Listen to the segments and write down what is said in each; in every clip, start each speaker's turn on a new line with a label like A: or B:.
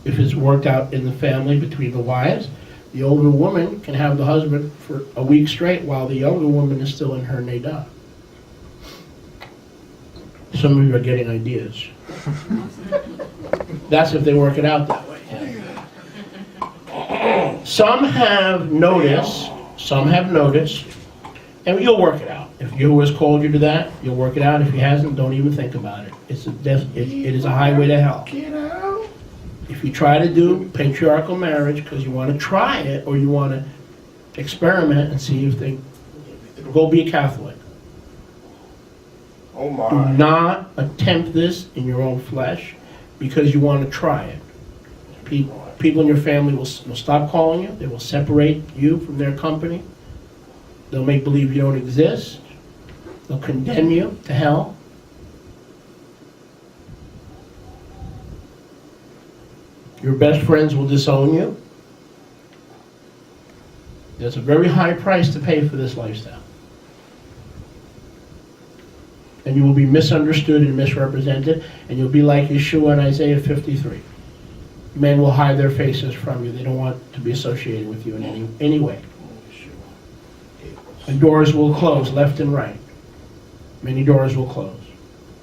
A: if it's worked out in the family between the wives, the older woman can have the husband for a week straight while the younger woman is still in her Niddah. Some of you are getting ideas. That's if they work it out that way. Some have noticed, and you'll work it out. If Yahuwah has called you to that, you'll work it out. If he hasn't, don't even think about it. It is a highway to hell. If you try to do patriarchal marriage because you want to try it or you want to experiment and see if they go be a Catholic.
B: Oh my.
A: Do not attempt this in your own flesh because you want to try it. People in your family will stop calling you. They will separate you from their company. They'll make believe you don't exist. They'll condemn you to hell. Your best friends will disown you. There's a very high price to pay for this lifestyle. And you will be misunderstood and misrepresented, and you'll be like Yeshua in Isaiah 53. Men will hide their faces from you. They don't want to be associated with you in any way. And doors will close left and right. Many doors will close.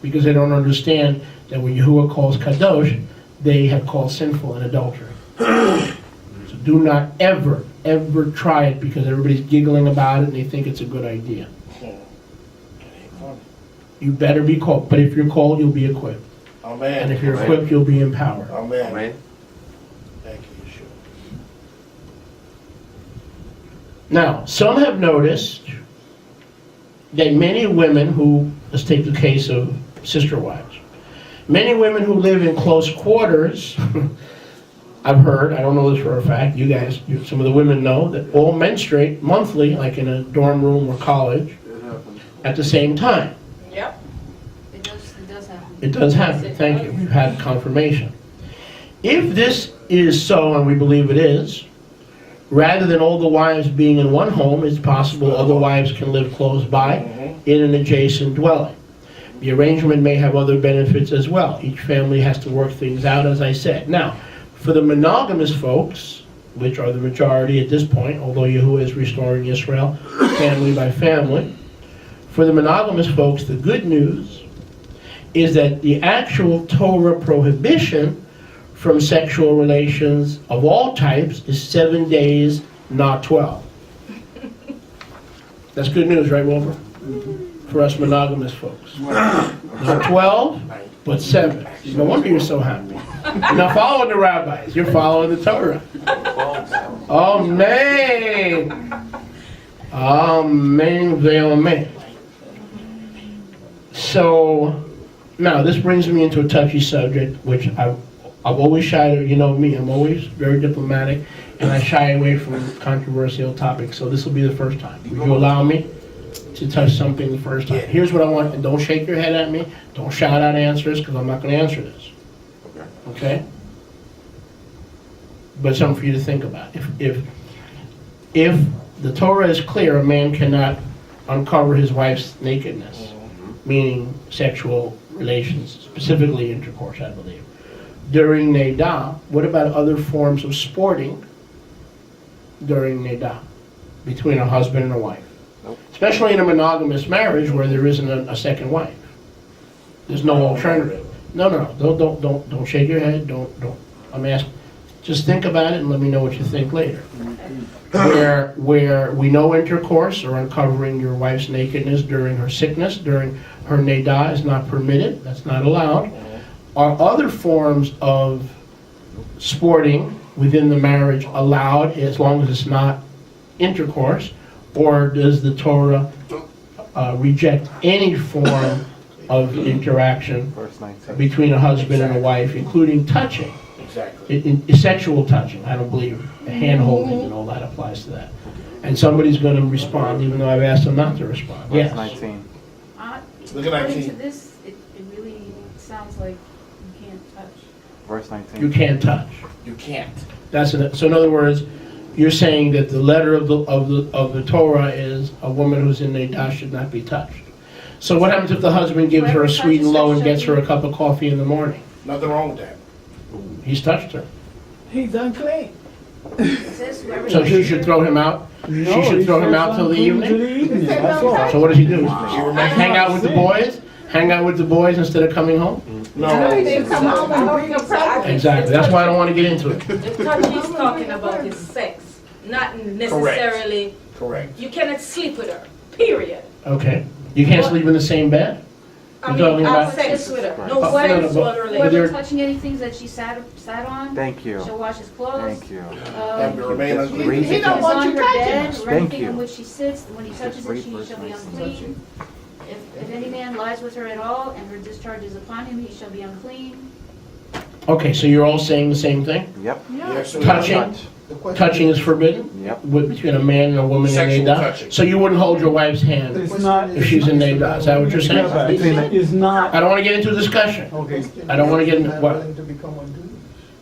A: Because they don't understand that when Yahuwah calls Kadosh, they have called sinful and adultery. So do not ever try it because everybody's giggling about it and they think it's a good idea. You better be called. But if you're called, you'll be equipped.
B: Amen.
A: And if you're equipped, you'll be empowered.
B: Amen.
C: Amen.
B: Thank you, Yeshua.
A: Now, some have noticed that many women who, let's take the case of sister wives, many women who live in close quarters, I've heard, I don't know this for a fact, you guys, some of the women know, that all menstruate monthly, like in a dorm room or college, at the same time.
D: Yep. It does happen.
A: It does happen, thank you, we've had confirmation. If this is so, and we believe it is, rather than all the wives being in one home, it's possible other wives can live close by in an adjacent dwelling. The arrangement may have other benefits as well. Each family has to work things out, as I said. Now, for the monogamous folks, which are the majority at this point, although Yahuwah is restoring Israel family by family, for the monogamous folks, the good news is that the actual Torah prohibition from sexual relations of all types is 7 days, not 12. That's good news, right, Wilbur? For us monogamous folks. Not 12, but 7. No wonder you're so happy. You're not following the rabbis, you're following the Torah. Amen. Amen, amen. So, now this brings me into a touchy subject, which I've always shied, you know me, I'm always very diplomatic, and I shy away from controversial topics, so this will be the first time. Would you allow me to touch something the first time? Here's what I want, and don't shake your head at me, don't shout out answers, because I'm not going to answer this. Okay? But something for you to think about. If the Torah is clear, a man cannot uncover his wife's nakedness, meaning sexual relations, specifically intercourse, I believe. During Niddah, what about other forms of sporting during Niddah between a husband and a wife?
C: Nope.
A: Especially in a monogamous marriage where there isn't a second wife. There's no alternative. No, don't shake your head. Don't. I'm asking. Just think about it and let me know what you think later. Where we know intercourse or uncovering your wife's nakedness during her sickness, during her Niddah is not permitted. That's not allowed. Are other forms of sporting within the marriage allowed as long as it's not intercourse? Or does the Torah reject any form of interaction between a husband and a wife, including touching?
B: Exactly.
A: Sexual touching. I don't believe hand-holding and all that applies to that. And somebody's going to respond, even though I've asked them not to respond.
C: Verse
A: Yes.
C: 19.
B: Look at
D: According
B: 19.
D: to this, it really sounds like you can't touch.
C: Verse 19.
A: You can't touch.
B: You can't.
A: So in other words, you're saying that the letter of the Torah is a woman who's in Niddah should not be touched. So what happens if the husband gives her a sweet and low and gets her a cup of coffee in the morning?
B: Nothing wrong with that.
A: He's touched her.
C: He's unclean.
D: It says whoever.
A: So she should throw him out? She
C: No,
A: should
C: he
A: throw him
C: says
A: out till the
C: unclean to
A: evening?
C: the evening, that's all.
A: So what does he do?
B: She remains
A: Hang out with the boys? Hang out with the boys instead of coming home?
B: No.
C: Come home and bring a present.
A: Exactly, that's why I don't want to get into it.
E: The touch he's talking about is sex, not necessarily,
B: Correct.
E: you cannot sleep with her, period.
A: Okay. You can't sleep in the same bed?
E: I
A: You're talking
E: mean,
A: about-
E: have sex with her,
F: Right.
E: no
A: Oh, no, no,
E: sexual
A: but-
E: relationship.
A: Whether-
D: Whether touching anything that she sat on.
F: Thank you.
D: She'll wash his clothes.
F: Thank you.
B: Have to remain
F: Just
B: unclean.
F: raise
C: He
F: it.
C: don't
D: Is
C: want
D: on
C: you
D: her
C: touching
D: bed,
C: us.
D: or
F: Thank
D: anything
F: you.
D: on which she sits, when he touches it,
F: raise
D: she
F: first
D: shall be
F: person
D: unclean. If any man lies with her at all, and her discharge is upon him, he shall be unclean.
A: Okay, so you're all saying the same thing?
F: Yep.
B: Yes, we
A: Touching?
B: are.
F: Touch.
A: Touching is forbidden?
F: Yep.
A: Between a man and a woman in
B: Sexual
A: Niddah?
B: touching.
A: So you wouldn't hold your wife's hand
C: It's not.
A: if she's in Niddah, is that what you're saying?
C: It's not.
A: I don't want to get into a discussion.
C: Okay.
A: I don't want to get into what?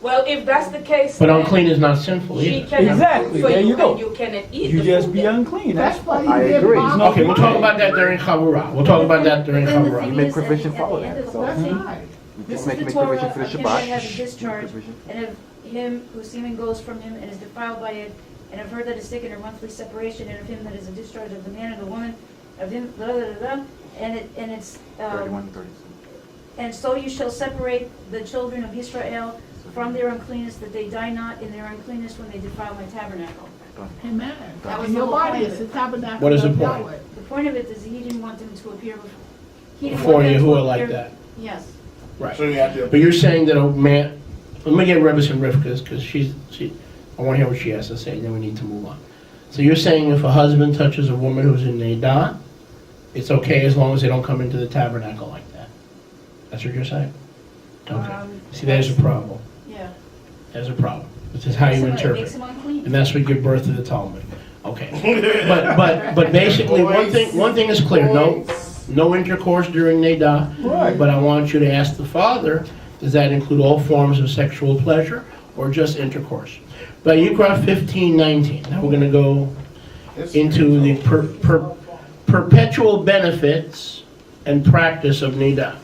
E: Well, if that's the case,
A: But
E: then
A: unclean is not sinful
E: she
A: either.
E: cannot
C: Exactly,
E: cook for
C: there you go.
E: and you cannot eat
C: You
E: the
C: just
E: food
C: be
E: then.
C: unclean, that's why.
F: I agree.
A: Okay, we'll talk about that during Chavurah. We'll talk about that during
D: But then the
A: Chavurah.
D: thing
F: make
D: is,
F: provision
D: at
F: for
D: the end
F: that,
D: of the
F: so-
D: whole
C: That's
D: thing,
C: right.
D: this
F: Just
D: is the
F: make
D: Torah
F: provision
D: of
F: for the
D: him that has a
F: Shabbat.
D: discharge,
F: Provision.
D: and of him whose semen goes from him and is defiled by it, and of her that is sick in her monthly separation, and of him that is a discharge of the man and the woman, of him, blah, blah, blah, blah, and it's,
F: 31, 32.
D: and so you shall separate the children of Israel from their uncleanness, that they die not in their uncleanness when they defile my tabernacle.
C: Amen.
D: That was
C: And
D: the
C: your
D: whole
C: body
D: point
C: is
D: of
C: the
D: it.
C: tabernacle.
A: What is the
C: of
A: point?
C: Yahweh.
D: The point of it is he didn't want them to appear before. He didn't
A: Before
D: want them
A: you,
D: to
A: who are like
D: appear-
A: that.
D: Yes.
A: Right.
B: So you have to.
A: But you're saying that a man, let me get Rebbe and Rivka, because I want to hear what she has to say, then we need to move on. So you're saying if a husband touches a woman who's in Niddah, it's okay as long as they don't come into the tabernacle like that? That's what you're saying? Okay. See, there's a problem.
D: Yeah.
A: There's a problem. This is how you
D: It
A: interpret.
D: makes him unclean.
A: And that's what give birth to the Talmud. Okay. But basically, one thing is clear, no intercourse during Niddah.
C: Right.
A: But I want you to ask the father, does that include all forms of sexual pleasure or just intercourse? Vayikra 15:19. Now we're going to go into the perpetual benefits and practice of Niddah.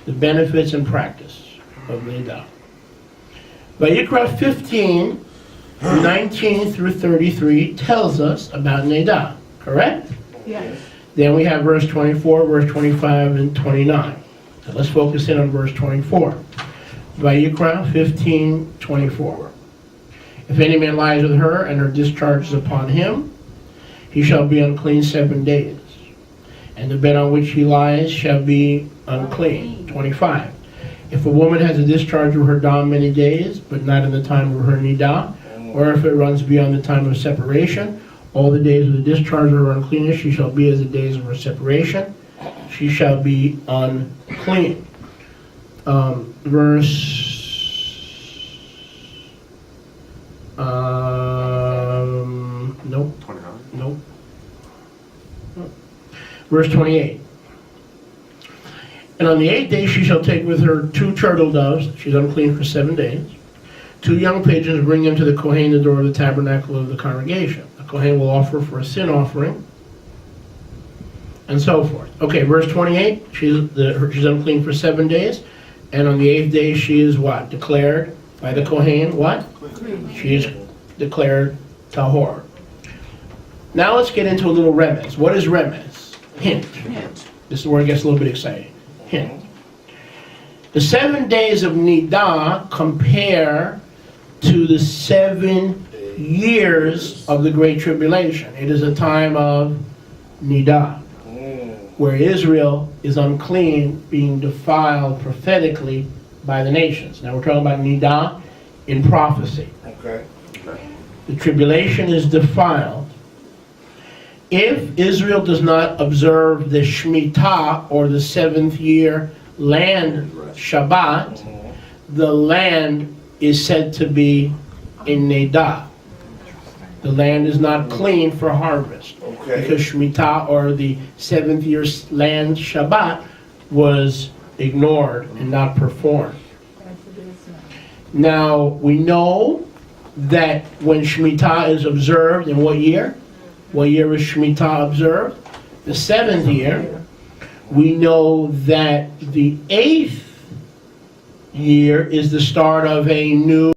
A: The benefits and practice of Niddah. Vayikra 15:19 through 33 tells us about Niddah, correct?
C: Yes.
A: Then we have verse 24, verse 25, and 29. So let's focus in on verse 24. Vayikra 15:24. If any man lies with her and her discharge is upon him, he shall be unclean 7 days. And the bed on which he lies shall be unclean. 25. If a woman has a discharge of her dam many days, but not in the time of her Niddah, or if it runs beyond the time of separation, all the days of the discharge of her uncleanness, she shall be as the days of her separation. She shall be unclean. Nope,
F: 29.
A: nope. Verse 28. And on the 8th day she shall take with her 2 turtle doves, she's unclean for 7 days, 2 young pigeons, bring them to the Kohen, the door of the tabernacle of the congregation. The Kohen will offer for a sin offering, and so forth. Okay, verse 28, she's unclean for 7 days, and on the 8th day she is what? Declared by the Kohen, what? She is declared tahor. Now let's get into a little remez. What is remez? Hint. This is where it gets a little bit exciting. Hint. The 7 days of Niddah compare to the 7 years of the Great Tribulation. It is a time of Niddah, where Israel is unclean, being defiled prophetically by the nations. Now we're talking about Niddah in prophecy.
B: Okay.
A: The tribulation is defiled. If Israel does not observe the Shemitah, or the 7th year land Shabbat, the land is said to be in Niddah. The land is not clean for harvest.
B: Okay.
A: Because Shemitah, or the 7th year land Shabbat, was ignored and not performed. Now, we know that when Shemitah is observed, in what year? What year is Shemitah observed? The 7th year. We know that the 8th year is the start of a new